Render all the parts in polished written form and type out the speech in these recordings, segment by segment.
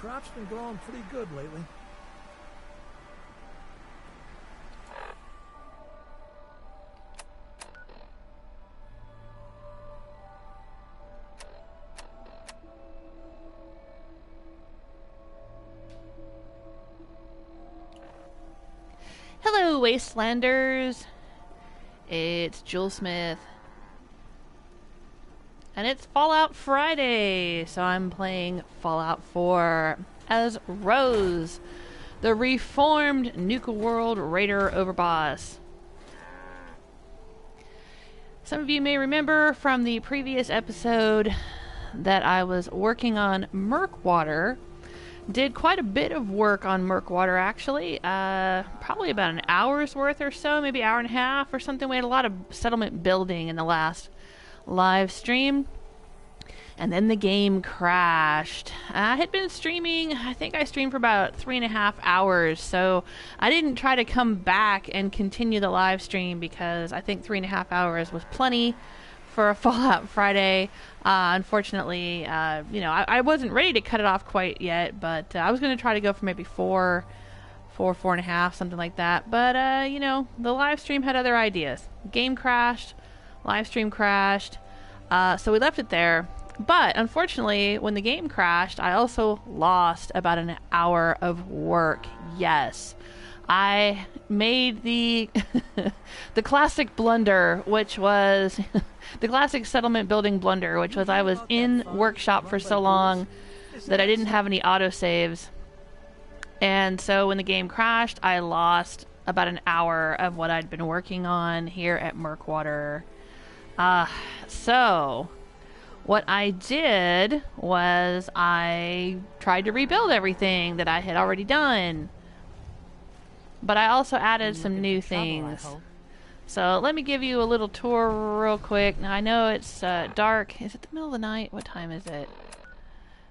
Crop's been growing pretty good lately. Hello, Wastelanders. It's Jewel Smith. And it's Fallout Friday, so I'm playing Fallout 4 as Rose, the reformed Nuka-World Raider Overboss. Some of you may remember from the previous episode that I was working on Murkwater. Did quite a bit of work on Murkwater, actually. Probably about an hour's worth or so, maybe an hour and a half or something. We had a lot of settlement building in the last live stream. And then the game crashed. I had been streaming, I think I streamed for about 3.5 hours, so I didn't try to come back and continue the live stream because I think 3.5 hours was plenty for a Fallout Friday. Unfortunately, I wasn't ready to cut it off quite yet, but I was going to try to go for maybe 4.5, something like that. But, the live stream had other ideas. Game crashed, live stream crashed, so we left it there. But, unfortunately, when the game crashed, I also lost about an hour of work. Yes. I made the the classic blunder, which was the classic settlement building blunder, which was I was in workshop for so long that I didn't have any autosaves. And so when the game crashed, I lost about an hour of what I'd been working on here at Murkwater. So what I did was I tried to rebuild everything that I had already done. But I also added some new things. So let me give you a little tour real quick. Now I know it's dark. Is it the middle of the night? What time is it?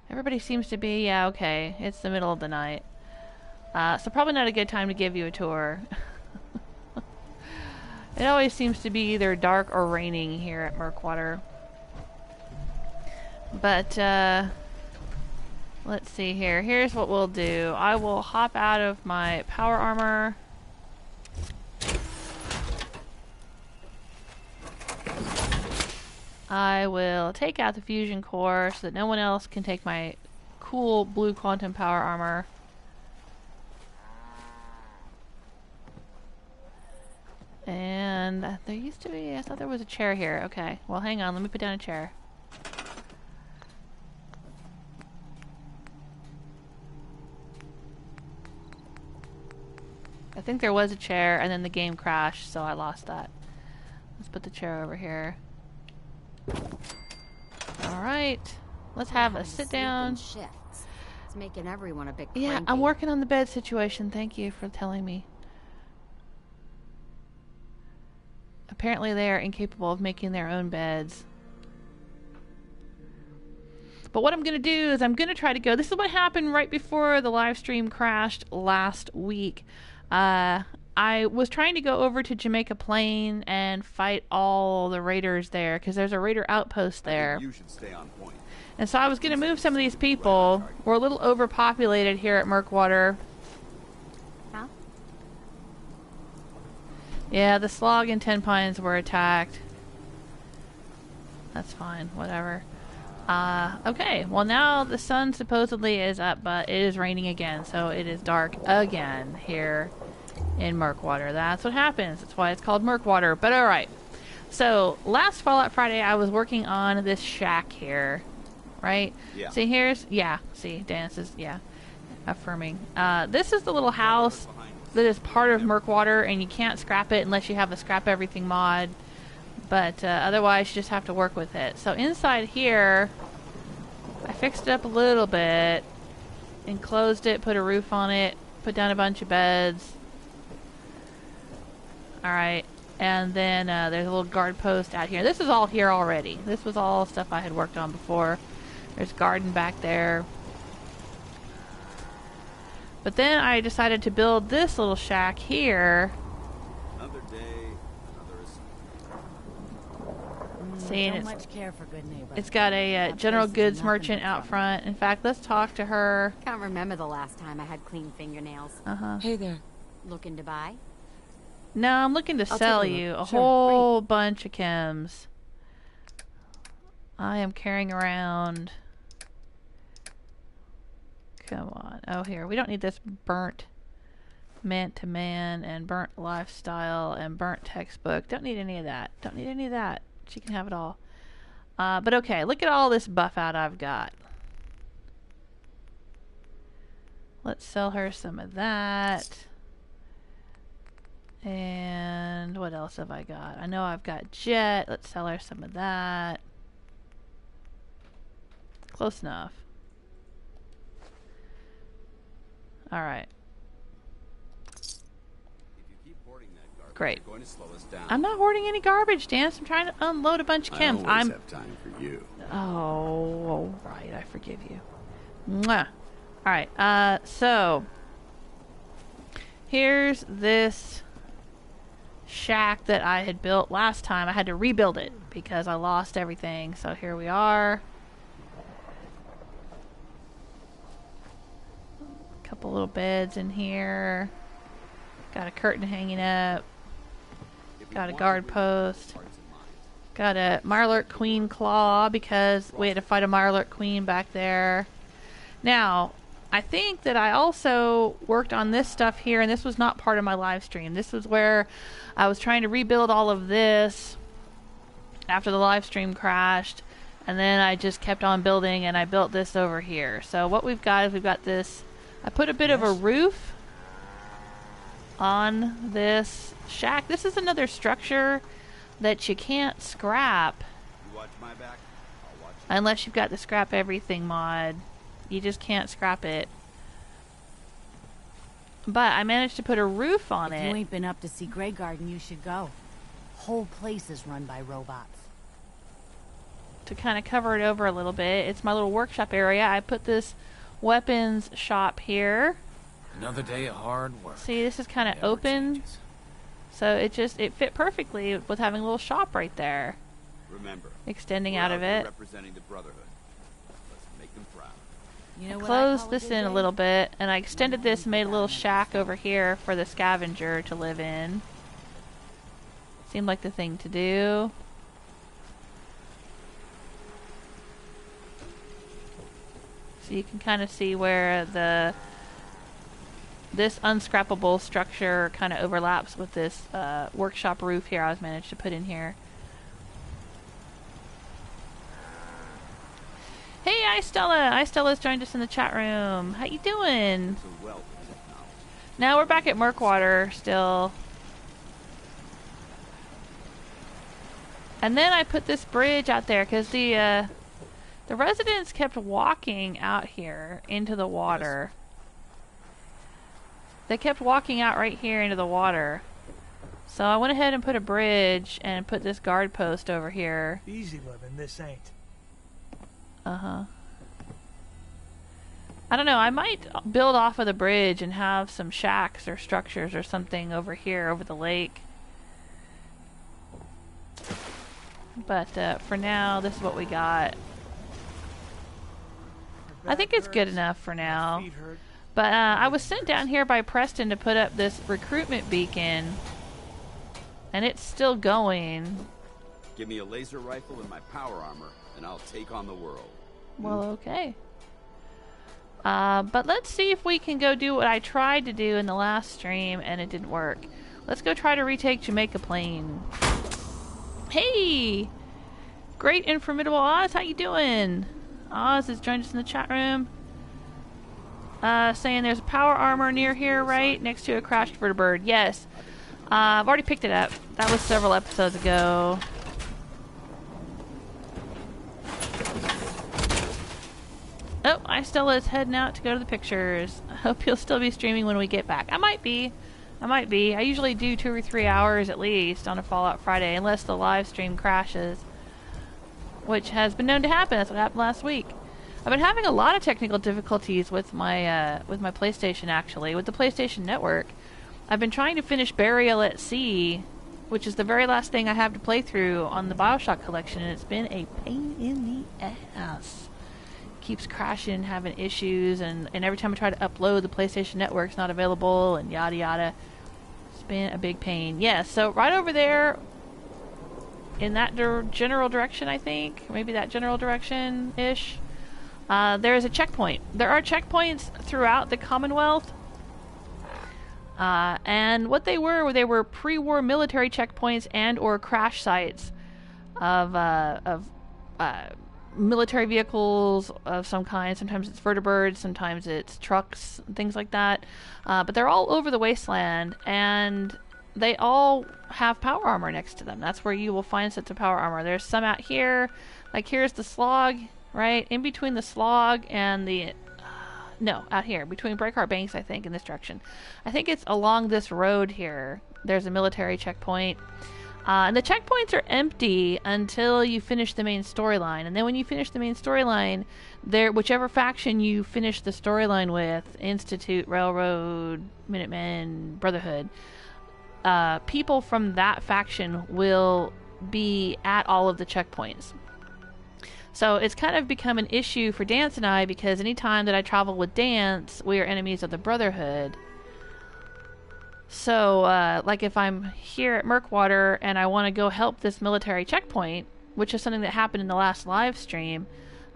Everybody seems to be, yeah, okay. It's the middle of the night. So probably not a good time to give you a tour. It always seems to be either dark or raining here at Murkwater. But, let's see here. Here's what we'll do. I will hop out of my power armor. I will take out the fusion core so that no one else can take my cool blue quantum power armor. And there used to be, I thought there was a chair here. Okay, well hang on, let me put down a chair. I think there was a chair, and then the game crashed, so I lost that. Let's put the chair over here. Alright. Let's have a sit down. It's making everyone a bit cranky. Yeah, I'm working on the bed situation. Thank you for telling me. Apparently they are incapable of making their own beds. But what I'm going to do is I'm going to try to go... This is what happened right before the live stream crashed last week. I was trying to go over to Jamaica Plain and fight all the raiders there, because there's a raider outpost there. You should stay on point. And so I was going to move some of these people. We're a little overpopulated here at Murkwater. Huh? Yeah, the Slog and Ten Pines were attacked. That's fine, whatever. Okay, well now the sun supposedly is up, but it is raining again, so it is dark again here in Murkwater. That's what happens. That's why it's called Murkwater. But alright. So, last Fallout Friday I was working on this shack here. Right? Yeah. See, here's... Yeah, see, Dennis is, yeah, affirming. This is the little house that is part of Murkwater, and you can't scrap it unless you have a scrap everything mod. But otherwise, you just have to work with it. So inside here, I fixed it up a little bit, enclosed it, put a roof on it, put down a bunch of beds. Alright, and then there's a little guard post out here. This is all here already. This was all stuff I had worked on before. There's garden back there. But then I decided to build this little shack here. Another day, another See, and Don't much care for good neighbors. it's got a general goods merchant out front. In fact, let's talk to her. Can't remember the last time I had clean fingernails. Hey there. Looking to buy? No, I'm looking to I'll sell take a you look. a Sure, whole bunch of chems. I am carrying around... Come on. Oh, here. We don't need this burnt man to man and burnt lifestyle and burnt textbook. Don't need any of that. Don't need any of that. She can have it all. But okay, look at all this buff out I've got. Let's sell her some of that. And what else have I got? I know I've got jet. Let's sell her some of that. Close enough. Alright. Great. Going to slow us down. I'm not hoarding any garbage, Dan. I'm trying to unload a bunch of chems. I always have time for you. Oh, right. I forgive you. Mwah. Alright, so here's this shack that I had built last time. I had to rebuild it because I lost everything. So here we are. Couple little beds in here. Got a curtain hanging up. Got a guard post. Got a Mirelurk Queen claw because we had to fight a Mirelurk Queen back there. Now, I think that I also worked on this stuff here, and this was not part of my live stream. This was where I was trying to rebuild all of this after the live stream crashed, and then I just kept on building, and I built this over here. So what we've got is we've got this. I put a bit of a roof on this shack. This is another structure that you can't scrap You watch my back, I'll watch unless you've got the scrap everything mod. You just can't scrap it. But I managed to put a roof on If it. you ain't been up to see Grey Garden, you should go. Whole place is run by robots. To kind of cover it over a little bit. It's my little workshop area. I put this weapons shop here. Another day of hard work. See, this is kind of Never open. changes. So it fit perfectly with having a little shop right there. Remember, Extending we're out of here it. representing the Brotherhood. Let's make them proud. You know what I Closed call this good in a day? little bit, and I extended this and made a little shack over here for the scavenger to live in. Seemed like the thing to do. So you can kind of see where this unscrappable structure kind of overlaps with this workshop roof here I was managed to put in here. Hey, Istella! Istella's joined us in the chat room. How you doing? It's a wealth of technology. Now we're back at Murkwater still. And then I put this bridge out there because the residents kept walking out here into the water. They kept walking out right here into the water. So I went ahead and put a bridge and put this guard post over here. Easy living, this ain't. Uh-huh. I don't know, I might build off of the bridge and have some shacks or structures or something over here over the lake. But for now, this is what we got. I think it's good enough for now. Feet hurt. But I was sent down here by Preston to put up this recruitment beacon. And it's still going. Give me a laser rifle and my power armor, and I'll take on the world. Well, okay. But let's see if we can go do what I tried to do in the last stream and it didn't work. Let's go try to retake Jamaica Plain. Hey! Great and formidable Oz, how you doing? Oz has joined us in the chat room. Saying there's a power armor near here, right? Next to a crashed vertibird. Yes. I've already picked it up. That was several episodes ago. Oh, Istella's heading out to go to the pictures. I hope you'll still be streaming when we get back. I might be. I usually do 2 or 3 hours at least on a Fallout Friday, unless the live stream crashes, which has been known to happen. That's what happened last week. I've been having a lot of technical difficulties with my PlayStation, actually, with the PlayStation Network. I've been trying to finish Burial at Sea which is the very last thing I have to play through on the Bioshock collection, and it's been a pain in the ass. Keeps crashing, having issues, and every time I try to upload, the PlayStation Network's not available, and yada yada. It's been a big pain. Yeah, so right over there, in that general direction, I think, maybe that general direction-ish, there is a checkpoint. There are checkpoints throughout the Commonwealth. And what they were pre-war military checkpoints and or crash sites of military vehicles of some kind. Sometimes it's vertibirds, sometimes it's trucks, things like that. But they're all over the wasteland, and they all have power armor next to them. That's where you will find sets of power armor. There's some out here, like here's the slog, right? In between the slog and the... No, out here, between Breakheart Banks, I think, in this direction. I think it's along this road here. There's a military checkpoint. And the checkpoints are empty until you finish the main storyline. And then when you finish the main storyline, whichever faction you finish the storyline with, Institute, Railroad, Minutemen, Brotherhood, people from that faction will be at all of the checkpoints. So it's kind of become an issue for Dance and I, because anytime that I travel with Dance, we are enemies of the Brotherhood. So, like if I'm here at Murkwater and I want to go help this military checkpoint, which is something that happened in the last live stream,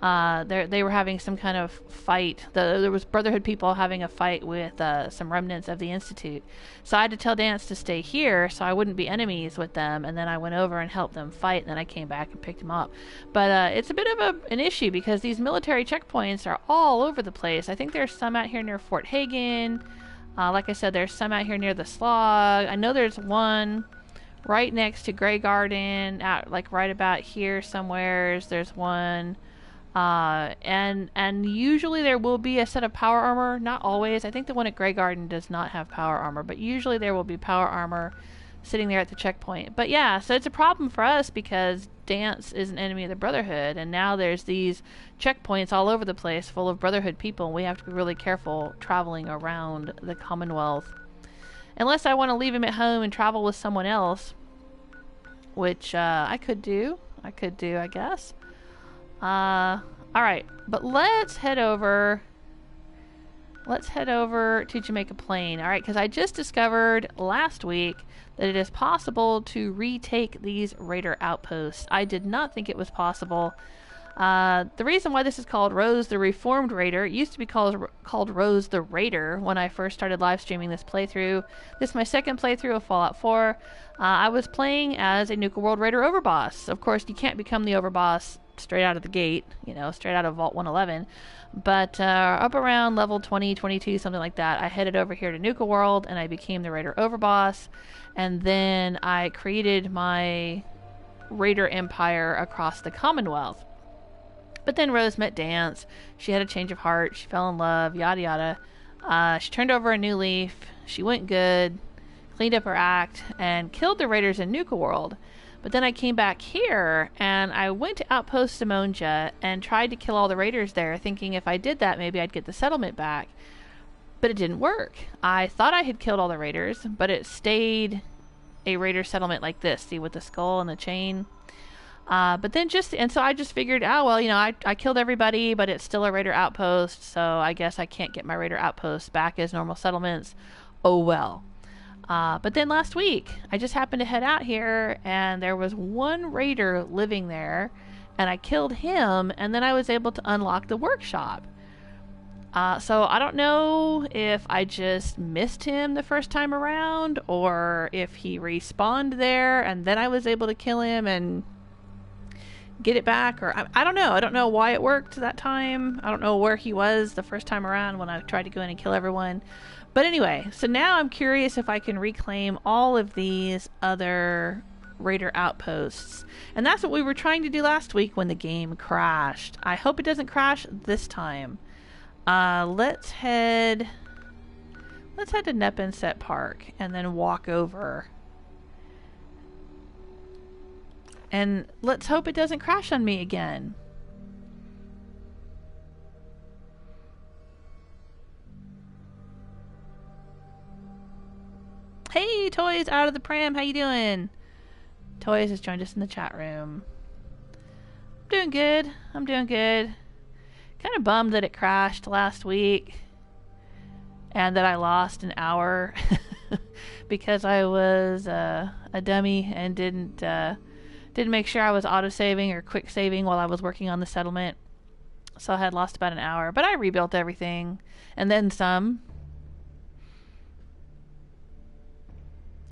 they were having some kind of fight. There was Brotherhood people having a fight with some remnants of the Institute. So I had to tell Dance to stay here so I wouldn't be enemies with them, and then I went over and helped them fight, and then I came back and picked them up. But it's a bit of an issue because these military checkpoints are all over the place. I think there's some out here near Fort Hagen. Like I said, there's some out here near the Slog. I know there's one right next to Grey Garden, out like right about here somewheres. There's one. And usually there will be a set of power armor. Not always. I think the one at Grey Garden does not have power armor, but usually there will be power armor sitting there at the checkpoint. But yeah, so it's a problem for us because Dance is an enemy of the Brotherhood, and now there's these checkpoints all over the place full of Brotherhood people, and we have to be really careful traveling around the Commonwealth. Unless I want to leave him at home and travel with someone else, which I could do, I guess. Alright, but let's head over to Jamaica Plain. Alright, because I just discovered last week that it is possible to retake these raider outposts. I did not think it was possible. The reason why this is called Rose the Reformed Raider, it used to be called Rose the Raider when I first started live streaming this playthrough. This is my second playthrough of Fallout 4. I was playing as a Nuka-World Raider Overboss. Of course, you can't become the Overboss straight out of the gate, straight out of Vault 111. But up around level 20, 22, something like that, I headed over here to Nuka-World and I became the Raider Overboss. And then I created my Raider Empire across the Commonwealth. But then Rose met Dance. She had a change of heart. She fell in love, yada yada. She turned over a new leaf. She went good, cleaned up her act, and killed the Raiders in Nuka-World. But then I came back here, and I went to Outpost Simonja and tried to kill all the Raiders there, thinking if I did that, maybe I'd get the settlement back. But it didn't work. I thought I had killed all the Raiders, but it stayed a Raider settlement like this, see, with the skull and the chain. But then so I just figured, I killed everybody, but it's still a Raider outpost, so I guess I can't get my Raider outposts back as normal settlements. Oh well. But then last week, I just happened to head out here, and there was one Raider living there, and I killed him, and then I was able to unlock the workshop. So I don't know if I just missed him the first time around, or if he respawned there, and then I was able to kill him and get it back, or I don't know. I don't know why it worked that time. I don't know where he was the first time around when I tried to go in and kill everyone. But anyway, so now I'm curious if I can reclaim all of these other Raider outposts. And that's what we were trying to do last week when the game crashed. I hope it doesn't crash this time. Let's head to Neponset Park and then walk over. And let's hope it doesn't crash on me again. Hey, Toys out of the pram, how you doing? Toys has joined us in the chat room. I'm doing good. I'm doing good. Kind of bummed that it crashed last week and that I lost an hour because I was a dummy and didn't make sure I was auto-saving or quick saving while I was working on the settlement. So I had lost about an hour, but I rebuilt everything and then some.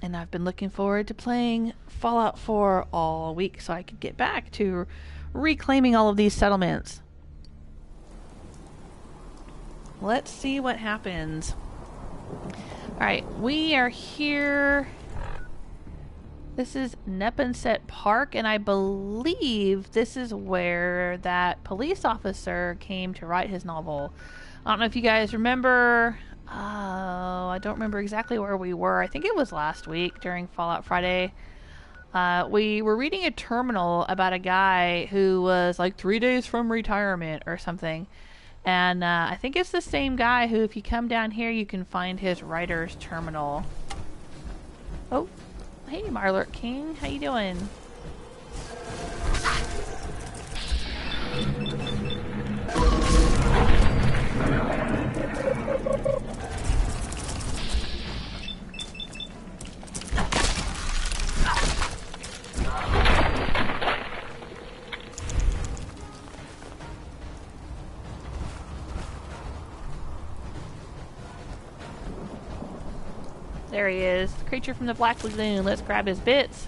And I've been looking forward to playing Fallout 4 all week so I could get back to reclaiming all of these settlements. Let's see what happens. Alright, we are here. This is Neponset Park, and I believe this is where that police officer came to write his novel. I don't know if you guys remember. I don't remember exactly where we were. I think it was last week during Fallout Friday. We were reading a terminal about a guy who was like 3 days from retirement or something. And I think it's the same guy who, if you come down here, you can find his writer's terminal. Oh, hey, Marlurk King. How you doing? There he is. The creature from the Black Lagoon. Let's grab his bits.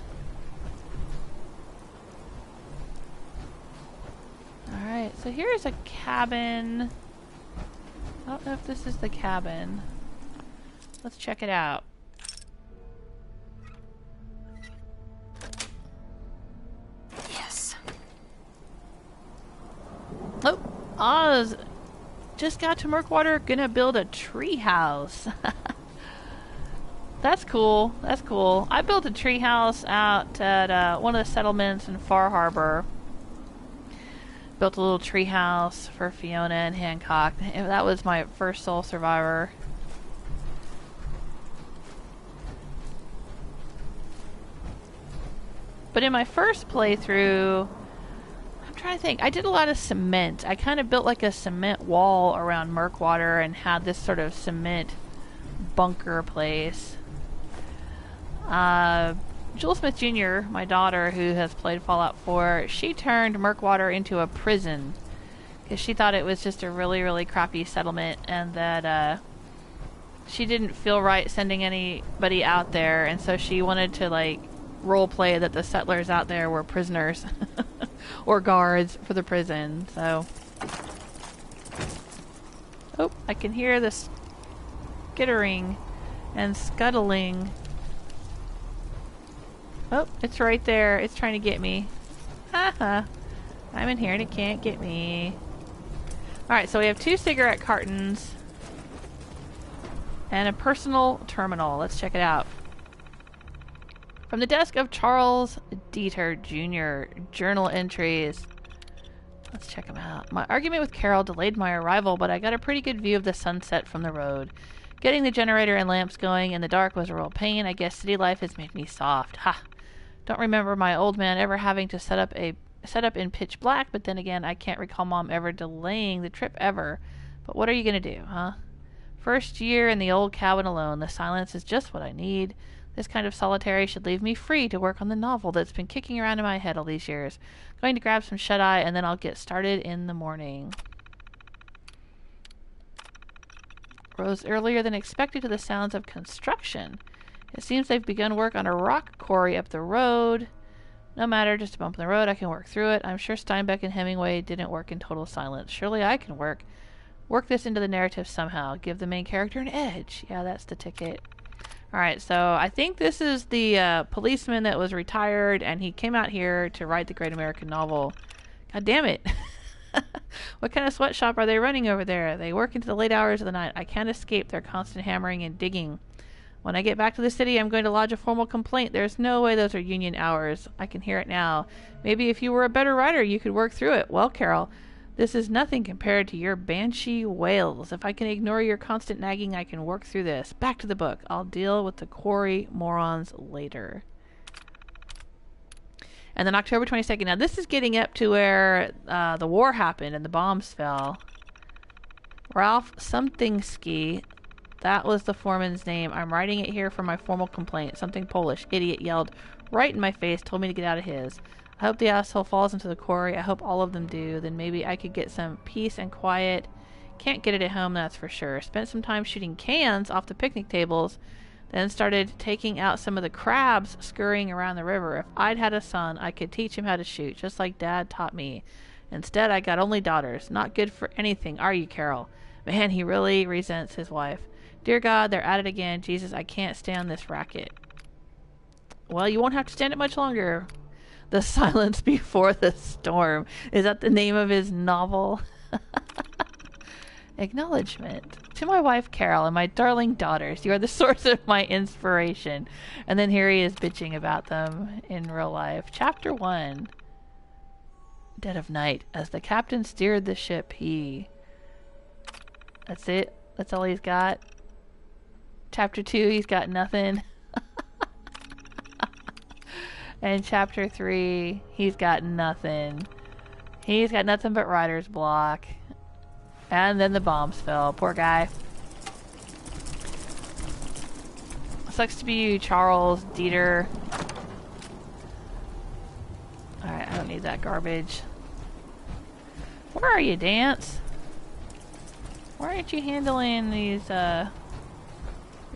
Alright, so here's a cabin. I don't know if this is the cabin. Let's check it out. Yes. Oh, Oz just got to Murkwater. Gonna build a tree house. That's cool. That's cool. I built a treehouse out at one of the settlements in Far Harbor. Built a little treehouse for Fiona and Hancock. That was my first sole survivor. But in my first playthrough, I'm trying to think. I did a lot of cement. I kind of built like a cement wall around Murkwater and had this sort of cement bunker place. Jewel Smith Jr., my daughter, who has played Fallout 4, she turned Murkwater into a prison because she thought it was just a really, really crappy settlement and that she didn't feel right sending anybody out there, and so she wanted to like roleplay that the settlers out there were prisoners or guards for the prison. So, oh, I can hear the skittering and scuttling. Oh, it's right there. It's trying to get me. Haha. I'm in here and it can't get me. Alright, so we have 2 cigarette cartons and a personal terminal. Let's check it out. From the desk of Charles Dieter Jr. Journal entries. Let's check them out. My argument with Carol delayed my arrival, but I got a pretty good view of the sunset from the road. Getting the generator and lamps going in the dark was a real pain. I guess city life has made me soft. Ha! Don't remember my old man ever having to set up in pitch black, but then again, I can't recall Mom ever delaying the trip ever. But what are you gonna do, huh? First year in the old cabin alone. The silence is just what I need. This kind of solitary should leave me free to work on the novel that's been kicking around in my head all these years. Going to grab some shut-eye, and then I'll get started in the morning. Rose earlier than expected to the sounds of construction. It seems they've begun work on a rock quarry up the road. No matter, just a bump in the road, I can work through it. I'm sure Steinbeck and Hemingway didn't work in total silence. Surely I can work this into the narrative somehow. Give the main character an edge. Yeah, that's the ticket. Alright, so I think this is the policeman that was retired, and he came out here to write the great American novel. God damn it. What kind of sweatshop are they running over there? They work into the late hours of the night. I can't escape their constant hammering and digging. When I get back to the city, I'm going to lodge a formal complaint. There's no way those are union hours. I can hear it now. Maybe if you were a better writer, you could work through it. Well, Carol, this is nothing compared to your banshee wails. If I can ignore your constant nagging, I can work through this. Back to the book. I'll deal with the quarry morons later. And then October 22nd. Now this is getting up to where the war happened and the bombs fell. Ralph Somethingski. That was the foreman's name. I'm writing it here for my formal complaint. Something Polish. Idiot yelled right in my face, told me to get out of his. I hope the asshole falls into the quarry. I hope all of them do. Then maybe I could get some peace and quiet. Can't get it at home, that's for sure. Spent some time shooting cans off the picnic tables. Then started taking out some of the crabs scurrying around the river. If I'd had a son, I could teach him how to shoot, just like Dad taught me. Instead, I got only daughters. Not good for anything, are you, Carol? Man, he really resents his wife. Dear God, they're at it again. Jesus, I can't stand this racket. Well, you won't have to stand it much longer. The Silence Before the Storm. Is that the name of his novel? Acknowledgement. To my wife, Carol, and my darling daughters, you are the source of my inspiration. And then here he is bitching about them in real life. Chapter 1. Dead of night. As the captain steered the ship, he... That's it. That's all he's got. Chapter 2, he's got nothing. And chapter 3, he's got nothing. He's got nothing but writer's block. And then the bombs fell. Poor guy. Sucks to be you, Charles Dieter. Alright, I don't need that garbage. Where are you, Dance? Why aren't you handling these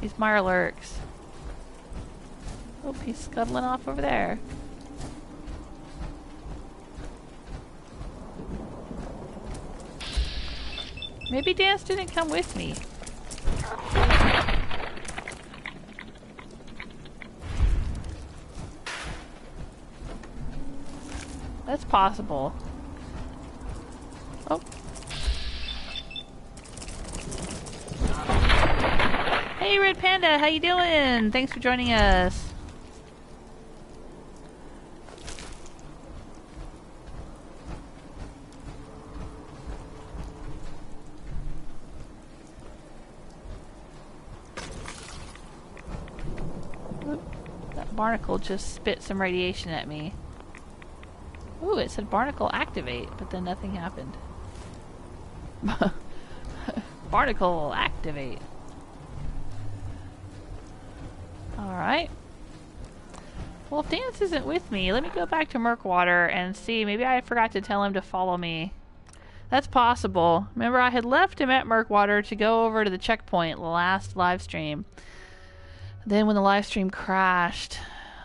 Mirelurks? Oh, he's scuttling off over there. Maybe Dance didn't come with me. That's possible. Oh. Hey, Red Panda, how you doing? Thanks for joining us. Barnacle just spit some radiation at me. Ooh, it said barnacle activate, but then nothing happened. Barnacle activate. Alright. Well, if Dance isn't with me, let me go back to Murkwater and see. Maybe I forgot to tell him to follow me. That's possible. Remember, I had left him at Murkwater to go over to the checkpoint last live stream. Then when the live stream crashed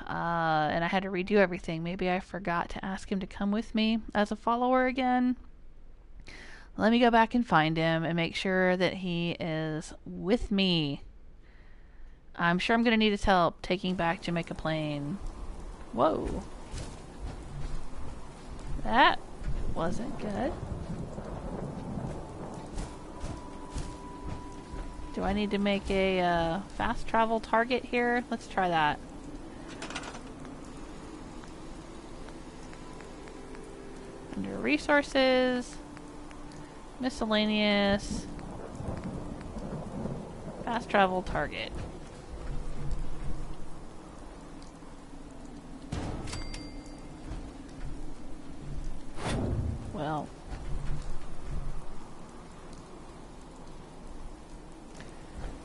and I had to redo everything, maybe I forgot to ask him to come with me as a follower again. Let me go back and find him and make sure that he is with me. I'm sure I'm going to need his help taking back Jamaica Plain. Whoa. That wasn't good. Do I need to make a fast travel target here? Let's try that. Under resources, miscellaneous, fast travel target. Well.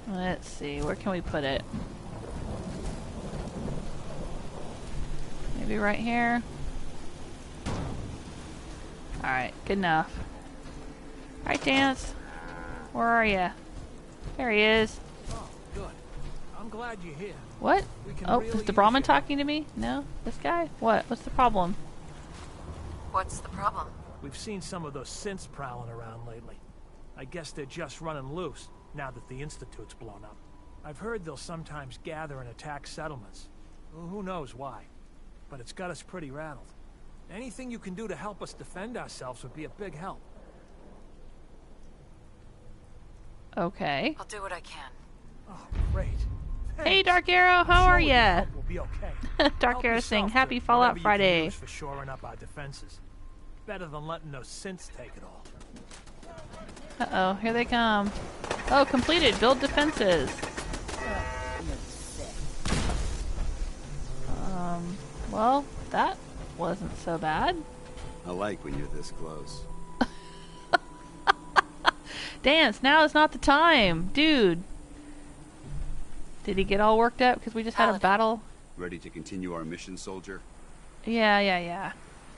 Let's see, where can we put it? Maybe right here? Alright, good enough. Alright, Dance. Where are you? There he is. Oh, good. I'm glad you're here. What? Oh, Really is the Brahmin talking to me? No? This guy? What? What's the problem? What's the problem? We've seen some of those synths prowling around lately. I guess they're just running loose, now that the Institute's blown up. I've heard they'll sometimes gather and attack settlements. Well, who knows why? But it's got us pretty rattled. Anything you can do to help us defend ourselves would be a big help. Okay. I'll do what I can. Oh, great. Hey, Thanks. Dark Arrow, how I'm are sure with your ya? help We'll be okay. Dark Help Arrow yourself saying, to Happy Fallout whatever you can Friday. use for shoring up our defenses. Better than letting those synths take it all. Uh-oh, here they come. Oh, completed. Build defenses. Well, that wasn't so bad. I like when you're this close. Dance, now is not the time. Dude. Did he get all worked up because we just had a battle? Ready to continue our mission, soldier? Yeah.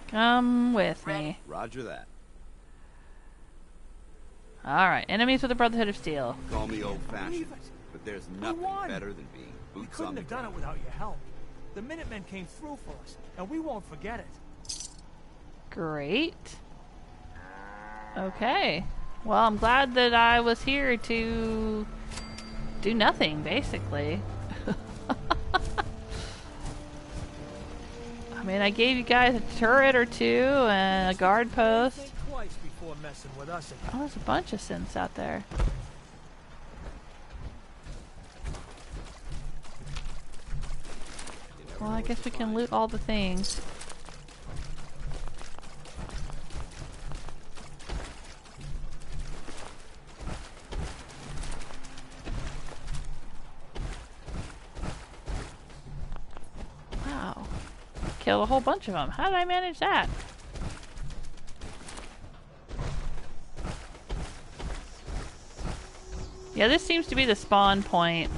Come with me. Roger that. Alright, enemies with the Brotherhood of Steel. Call me old-fashioned, but there's nothing better than being We boots on couldn't the have done it ground. without your help. The Minutemen came through for us, and we won't forget it. Great. Okay. Well, I'm glad that I was here to do nothing, basically. I mean, I gave you guys a turret or two and a guard post. Think twice before messing with us again. Oh, there's a bunch of synths out there. Well, I guess we can loot all the things. Wow. Killed a whole bunch of them. How did I manage that? Yeah, this seems to be the spawn point.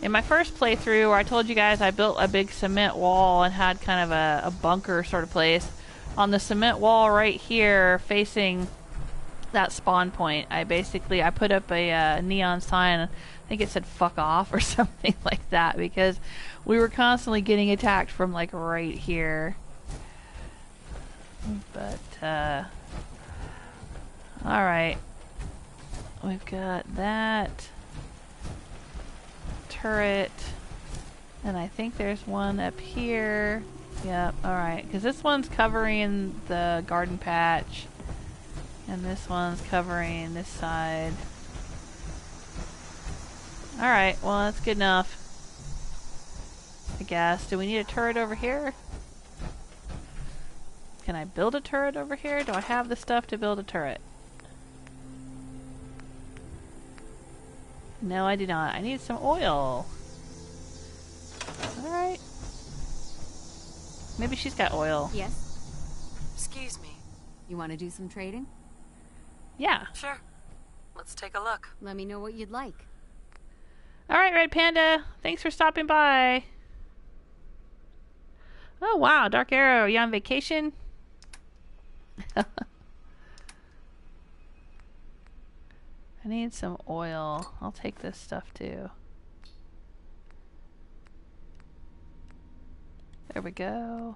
In my first playthrough, where I told you guys I built a big cement wall and had kind of a bunker sort of place, on the cement wall right here facing that spawn point, I put up a neon sign. I think it said "fuck off" or something like that, because we were constantly getting attacked from like right here. But alright, we've got that turret, and I think there's one up here. Yep, alright, because this one's covering the garden patch, and this one's covering this side. Alright, well, that's good enough, I guess. Do we need a turret over here? Can I build a turret over here? Do I have the stuff to build a turret? No, I do not. I need some oil. Alright. Maybe she's got oil. Yes? Excuse me. You want to do some trading? Yeah. Sure. Let's take a look. Let me know what you'd like. Alright, Red Panda. Thanks for stopping by. Oh, wow. Dark Arrow, you on vacation? I need some oil. I'll take this stuff too. There we go.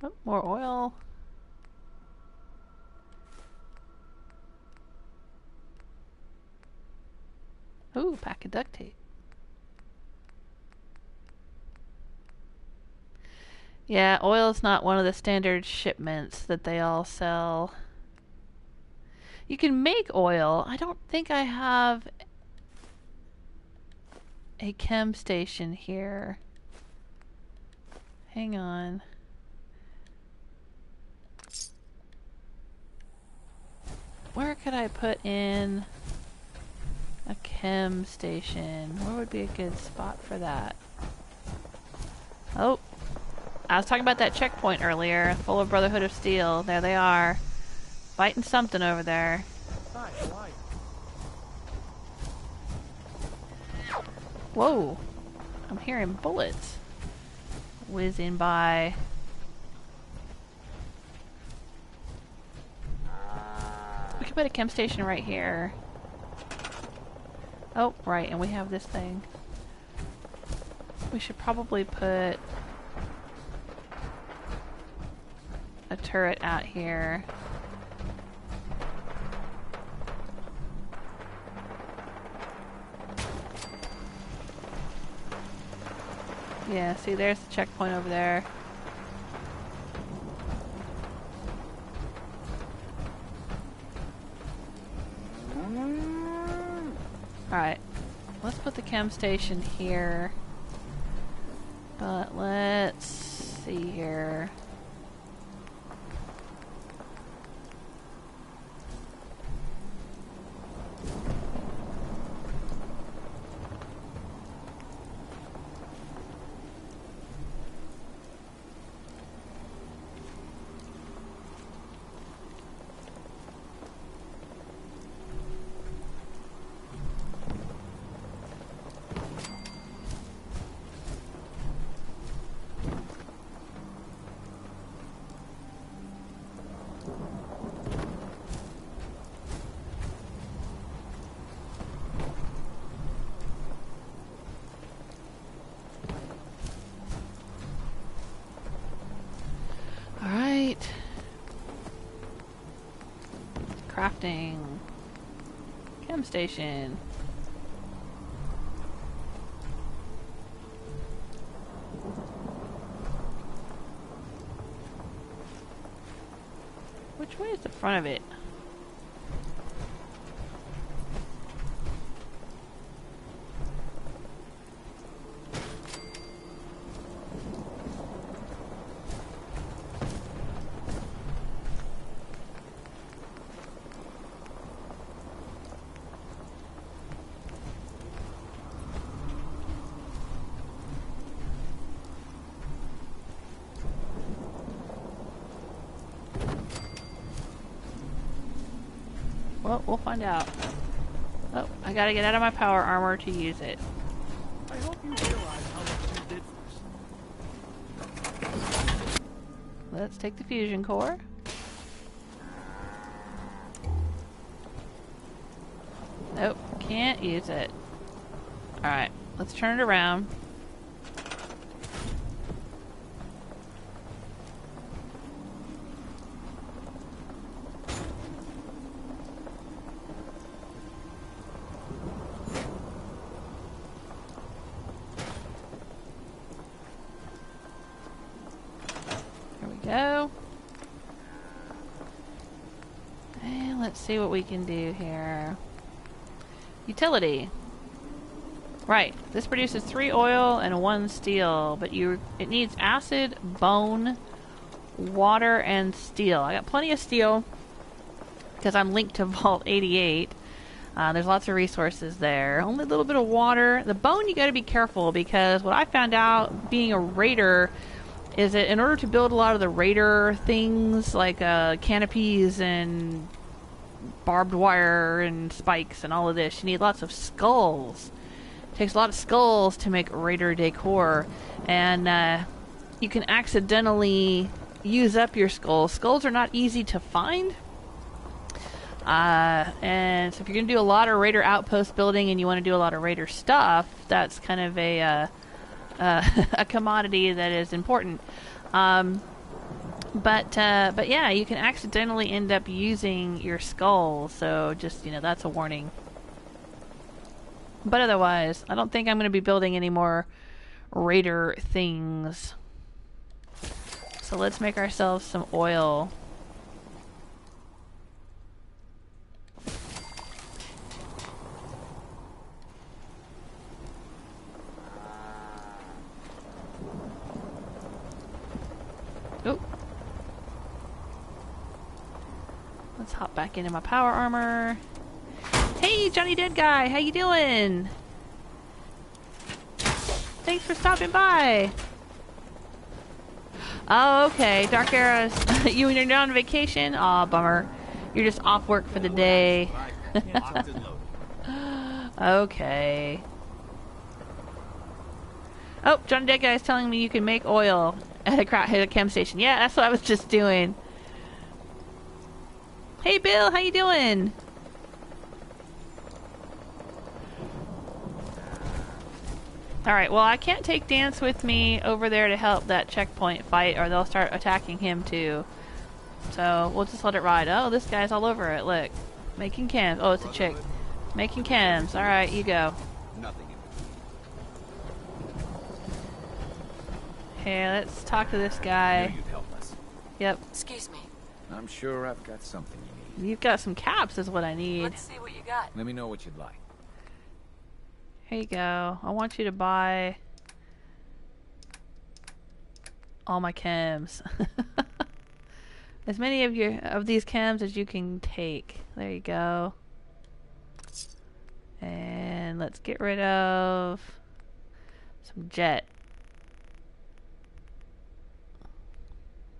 Oh, more oil. Ooh, pack of duct tape. Yeah, oil's not one of the standard shipments that they all sell. You can make oil. I don't think I have a chem station here. Hang on. Where could I put in a chem station? Where would be a good spot for that? Oh, I was talking about that checkpoint earlier, full of Brotherhood of Steel. There they are, fighting something over there. Hi, how are you? Whoa, I'm hearing bullets whizzing by. We could put a chem station right here. Oh, right, and we have this thing. We should probably put a turret out here. Yeah, see, there's the checkpoint over there. Alright, let's put the chem station here. But let's see here. Alright. Crafting. Chem Station. Which way is the front of it? Well, we'll find out. Oh, I gotta get out of my power armor to use it. I hope you realize how much you did for us. Let's take the fusion core. Nope, can't use it. Alright, let's turn it around. Go. And let's see what we can do here. Utility. Right. This produces 3 oil and 1 steel, but it needs acid, bone, water, and steel. I got plenty of steel because I'm linked to Vault 88. There's lots of resources there. Only a little bit of water. The bone you got to be careful because what I found out being a raider is that in order to build a lot of the raider things like canopies and barbed wire and spikes and all of this, you need lots of skulls. It takes a lot of skulls to make raider decor, and you can accidentally use up your skulls. Skulls are not easy to find, and so if you're going to do a lot of raider outpost building and you want to do a lot of raider stuff, that's kind of a commodity that is important. But yeah, you can accidentally end up using your skull, so just, that's a warning. But otherwise, I don't think I'm going to be building any more raider things. So let's make ourselves some oil. Oh. Let's hop back into my power armor. Hey, Johnny Dead Guy, how you doing? Thanks for stopping by. Oh, okay. Dark Eras. You and you're on vacation? Aw, bummer. You're just off work for the day. Okay. Oh, Johnny Dead Guy is telling me you can make oil at a Chem Station. Yeah, that's what I was just doing. Hey, Bill, how you doing? Alright, well, I can't take Dance with me over there to help that checkpoint fight, or they'll start attacking him too. So, we'll just let it ride. Oh, this guy's all over it, look. Making chems. Oh, it's a chick. Making chems. Alright, you go. Nothing. Hey, let's talk to this guy. You'd help us. Yep. Excuse me. I'm sure I've got something you need. You've got some caps is what I need. Let's see what you got. Let me know what you'd like. Here you go. I want you to buy all my chems. As many of these chems as you can take. There you go. And let's get rid of some jet.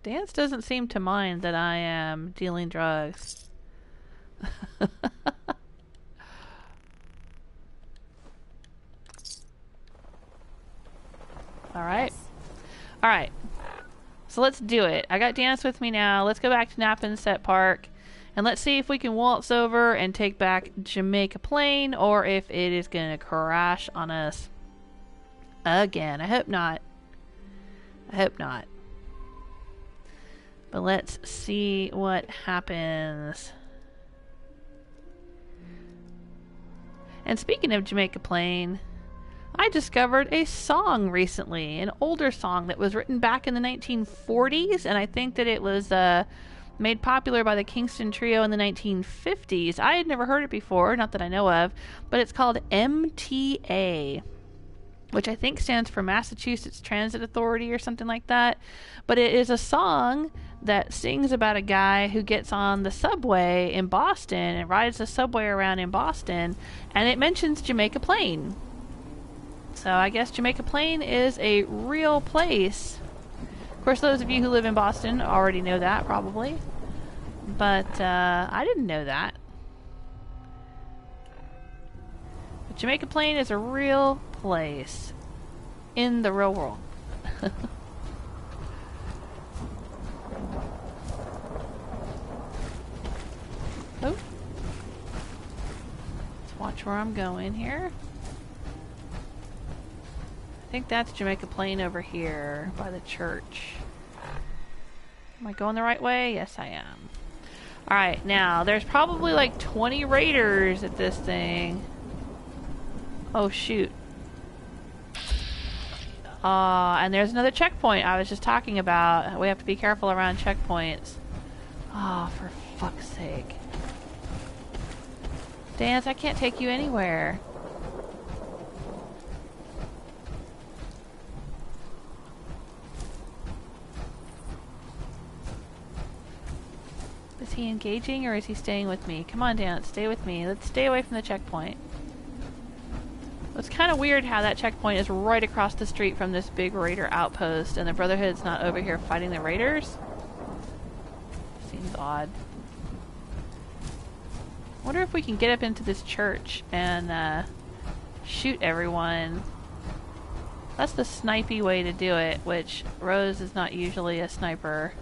Dance doesn't seem to mind that I am dealing drugs. Alright. Alright. So let's do it. I got Dance with me now. Let's go back to Neponset Park. And let's see if we can waltz over and take back Jamaica Plain, or if it is going to crash on us again. I hope not. I hope not. But let's see what happens. And speaking of Jamaica Plain, I discovered a song recently, an older song that was written back in the 1940s, and I think that it was made popular by the Kingston Trio in the 1950s. I had never heard it before, not that I know of, but it's called MTA, which I think stands for Massachusetts Transit Authority or something like that. But it is a song that sings about a guy who gets on the subway in Boston and rides the subway around in Boston, and it mentions Jamaica Plain. So I guess Jamaica Plain is a real place. Of course, those of you who live in Boston already know that, probably. But I didn't know that. But Jamaica Plain is a real place in the real world. Oh. Let's watch where I'm going here. I think that's Jamaica Plain over here by the church. Am I going the right way? Yes, I am. Alright, now, there's probably like 20 raiders at this thing. Oh, shoot. And there's another checkpoint I was just talking about. We have to be careful around checkpoints. Oh, for fuck's sake. Dance, I can't take you anywhere. Is he engaging or is he staying with me? Come on, Dance, stay with me. Let's stay away from the checkpoint. It's kind of weird how that checkpoint is right across the street from this big raider outpost and the Brotherhood's not over here fighting the raiders. Seems odd. I wonder if we can get up into this church and shoot everyone. That's the snipey way to do it, which Rose is not usually a sniper.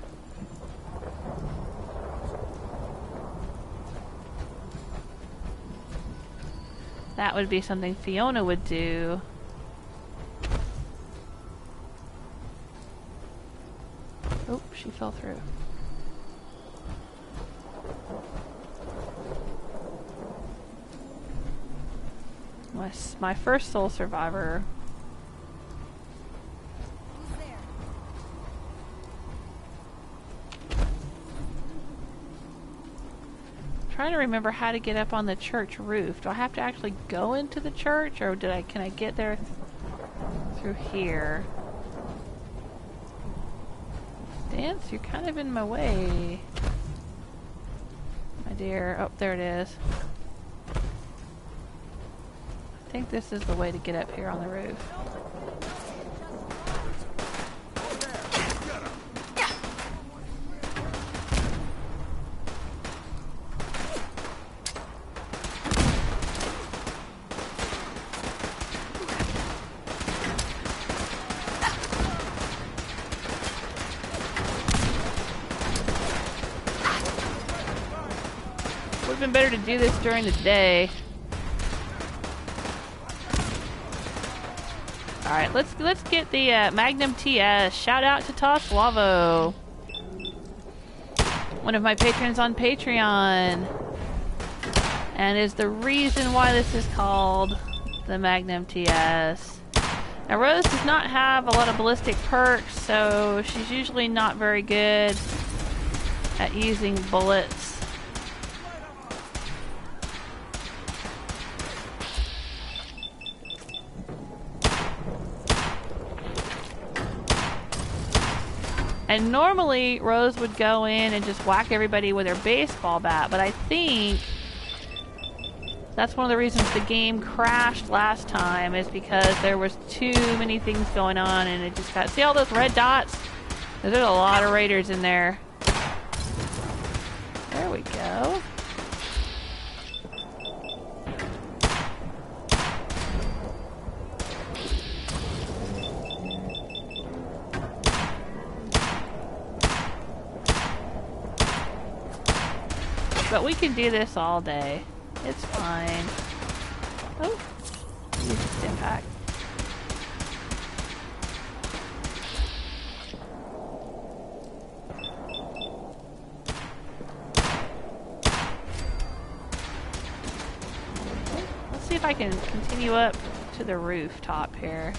That would be something Fiona would do. Oh, she fell through. My first soul survivor. Trying to remember how to get up on the church roof. Do I have to actually go into the church, or can I get there through here? Dance, you're kind of in my way, my dear. Oh, there it is. I think this is the way to get up here on the roof. Would have been better to do this during the day. Alright, let's get the Magnum TS. Shout out to Toslavo, one of my patrons on Patreon, and is the reason why this is called the Magnum TS. Now, Rose does not have a lot of ballistic perks, so she's usually not very good at using bullets. And normally, Rose would go in and just whack everybody with her baseball bat, but I think that's one of the reasons the game crashed last time, is because there was too many things going on and it just got... See all those red dots? There's a lot of raiders in there. There we go. But we can do this all day. It's fine. Oh, use a stim pack. if I can continue up to the rooftop here.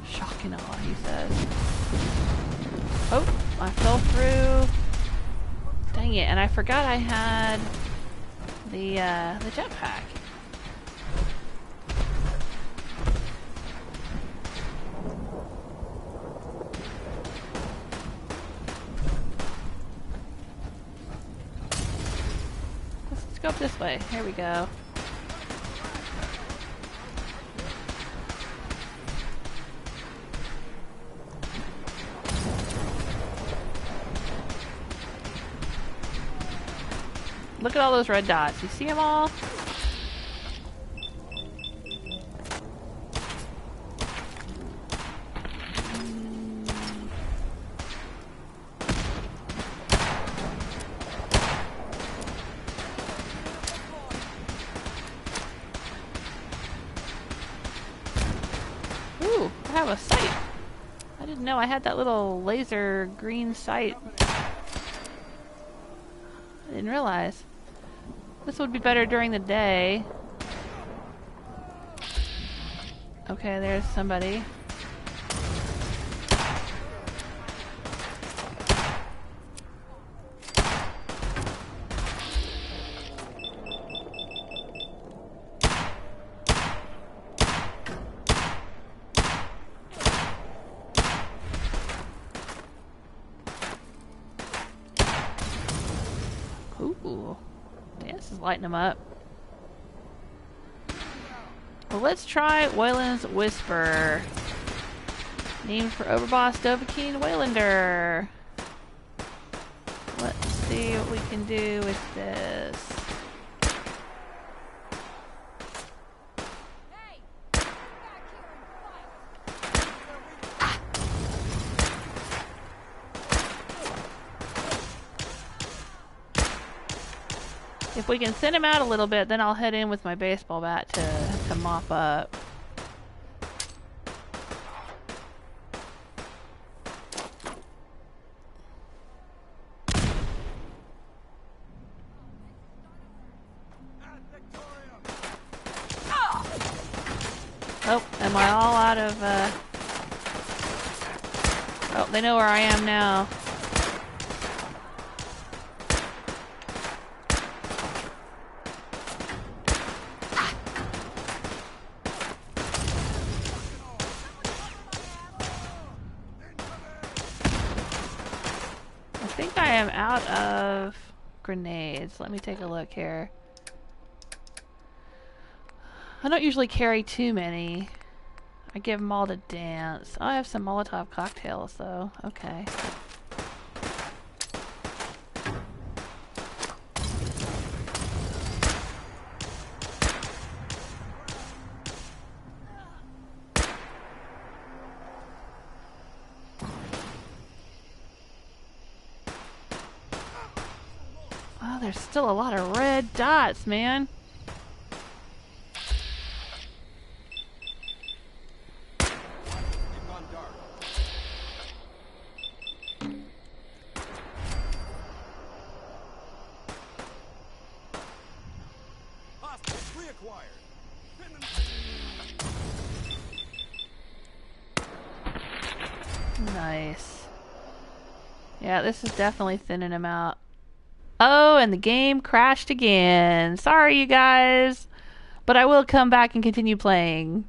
Shock and awe, he says. Oh, I fell through. Dang it, and I forgot I had the jetpack. Let's go up this way. Here we go. Look at all those red dots. You see them all? Ooh, I have a sight. I didn't know I had that little laser green sight. I didn't realize. This would be better during the day. Okay, there's somebody. Ooh. This is lighting them up. Well, let's try Wayland's Whisper. Named for Overboss Dovahkiin Waylander. Let's see what we can do with this. If we can thin him out a little bit, then I'll head in with my baseball bat to mop up. Oh, am I all out of, Oh, they know where I am now. I think I am out of grenades. Let me take a look here. I don't usually carry too many. I give them all to Dance. Oh, I have some Molotov cocktails though. Okay. Oh, there's still a lot of red dots, man. Nice. Yeah, this is definitely thinning him out. Oh, and the game crashed again. Sorry, you guys. But I will come back and continue playing.